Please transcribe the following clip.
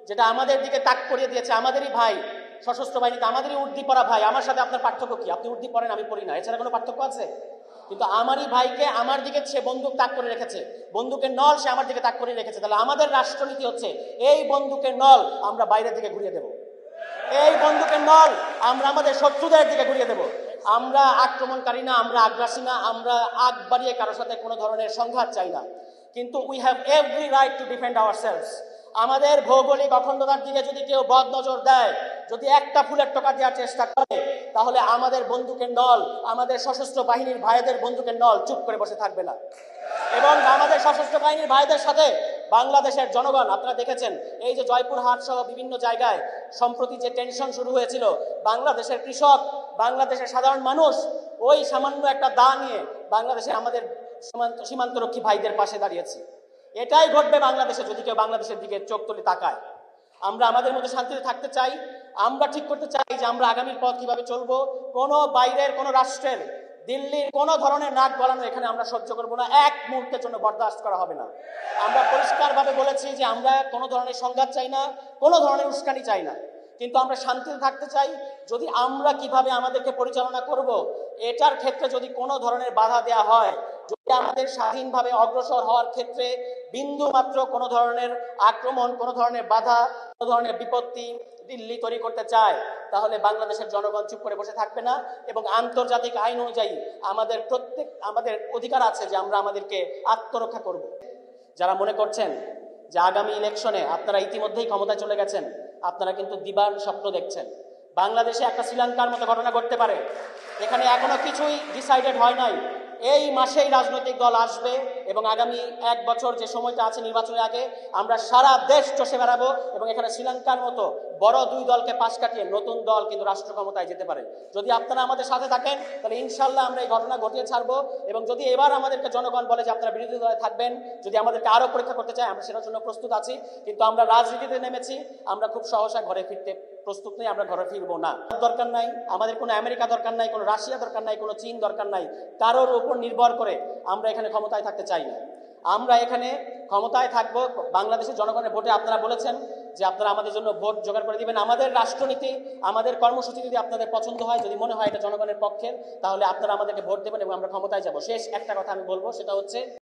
যেটা আমাদের দিকে তাক করিয়ে দিয়েছে, আমাদেরই ভাই সশস্ত্র বাহিনীতে, আমাদেরই উর্দি পরা ভাই। আমার সাথে আপনার পার্থক্য কি? আপনি উর্দি পরেন, আমি পড়ি না, এছাড়া কোনো পার্থক্য আছে? কিন্তু আমারই ভাইকে আমার দিকে সে বন্দুক তাক করে রেখেছে, বন্দুকের নল সে আমার দিকে তাক করে রেখেছে। তাহলে আমাদের রাষ্ট্রনীতি হচ্ছে এই বন্দুকের নল আমরা বাইরের দিকে ঘুরিয়ে দেব, এই বন্দুকের নল আমরা আমাদের শত্রুদের দিকে ঘুরিয়ে দেব। আমরা আক্রমণকারী না, আমরা আগ্রাসী না, আমরা আগ বাড়িয়ে কারোর সাথে কোনো ধরনের সংঘাত চাই না। কিন্তু we have every right to defend ourselves. আমাদের ভৌগোলিক অখণ্ডতার দিকে যদি কেউ বদ নজর দেয়, যদি একটা ফুলের টোকা দেওয়ার চেষ্টা করে, তাহলে আমাদের বন্দুকের নল, আমাদের সশস্ত্র বাহিনীর ভাইদের বন্দুকের নল চুপ করে বসে থাকবে না। এবং আমাদের সশস্ত্র বাহিনীর ভাইদের সাথে বাংলাদেশের জনগণ, আপনারা দেখেছেন এই যে জয়পুরহাট সহ বিভিন্ন জায়গায় সম্প্রতি যে টেনশন শুরু হয়েছিল, বাংলাদেশের কৃষক, বাংলাদেশের সাধারণ মানুষ ওই সামান্য একটা দা নিয়ে বাংলাদেশে আমাদের সীমান্তরক্ষী ভাইদের পাশে দাঁড়িয়েছে। এটাই ঘটবে বাংলাদেশে যদি কেউ বাংলাদেশের দিকে চোখ তুলে তাকায়। আমরা আমাদের মধ্যে শান্তিতে থাকতে চাই, আমরা ঠিক করতে চাই যে আমরা আগামীর পথ কিভাবে চলবো। কোনো বাইরের কোনো রাষ্ট্রের, দিল্লির কোনো ধরনের নাক গলানো এখানে আমরা সহ্য করবো না, এক মুহূর্তের জন্য বরদাস্ত করা হবে না। আমরা পরিষ্কারভাবে বলেছি যে আমরা কোনো ধরনের সংঘাত চাই না, কোনো ধরনের উস্কানি চাই না, কিন্তু আমরা শান্তিতে থাকতে চাই। যদি আমরা কিভাবে আমাদেরকে পরিচালনা করব এটার ক্ষেত্রে যদি কোনো ধরনের বাধা দেওয়া হয়, যদি আমাদের স্বাধীনভাবে অগ্রসর হওয়ার ক্ষেত্রে বিন্দু মাত্র কোনো ধরনের আক্রমণ, কোনো ধরনের বাধা, কোনো ধরনের বিপত্তি দিল্লি তৈরি করতে চায়, তাহলে বাংলাদেশের জনগণ চুপ করে বসে থাকবে না। এবং আন্তর্জাতিক আইন অনুযায়ী আমাদের অধিকার আছে যে আমরা আমাদেরকে আত্মরক্ষা করব। যারা মনে করছেন যে আগামী ইলেকশনে আপনারা ইতিমধ্যেই ক্ষমতায় চলে গেছেন, আপনারা কিন্তু দিবার স্বপ্ন দেখছেন। বাংলাদেশে একটা শ্রীলঙ্কার মতো ঘটনা ঘটতে পারে। এখানে এখনো কিছুই ডিসাইডেড হয় নাই। এই মাসেই রাজনৈতিক দল আসবে এবং আগামী 1 বছর যে সময়টা আছে নির্বাচনের আগে আমরা সারা দেশ চষে বেড়াবো এবং এখানে শ্রীলঙ্কার মতো বড় 2 দলকে পাশ কাটিয়ে নতুন দল কিন্তু রাষ্ট্র ক্ষমতায় যেতে পারে। যদি আপনারা আমাদের সাথে থাকেন তাহলে ইনশাল্লাহ আমরা এই ঘটনা ঘটিয়ে ছাড়বো। এবং যদি এবার আমাদেরকে জনগণ বলে যে আপনারা বিরোধী দলে থাকবেন, যদি আমাদেরকে আরো পরীক্ষা করতে চায়, আমরা সেটার জন্য প্রস্তুত আছি। কিন্তু আমরা রাজনীতিতে নেমেছি, আমরা খুব সহসা ঘরে ফিরতে প্রস্তুত নেই, আমরা ঘরে ফিরবো না। দরকার নাই আমাদের কোনো আমেরিকা দরকার নাই, কোনো রাশিয়া দরকার নাই, কোনো চীন দরকার নাই, কারোর উপর নির্ভর করে আমরা এখানে ক্ষমতায় থাকতে চাই না। আমরা এখানে ক্ষমতায় থাকবো বাংলাদেশের জনগণের ভোটে। আপনারা বলেছেন যে আপনারা আমাদের জন্য ভোট জোগাড় করে দিবেন। আমাদের রাষ্ট্রনীতি, আমাদের কর্মসূচি যদি আপনাদের পছন্দ হয়, যদি মনে হয় এটা জনগণের পক্ষের, তাহলে আপনারা আমাদেরকে ভোট দেবেন এবং আমরা ক্ষমতায় যাব। শেষ একটা কথা আমি বলবো, সেটা হচ্ছে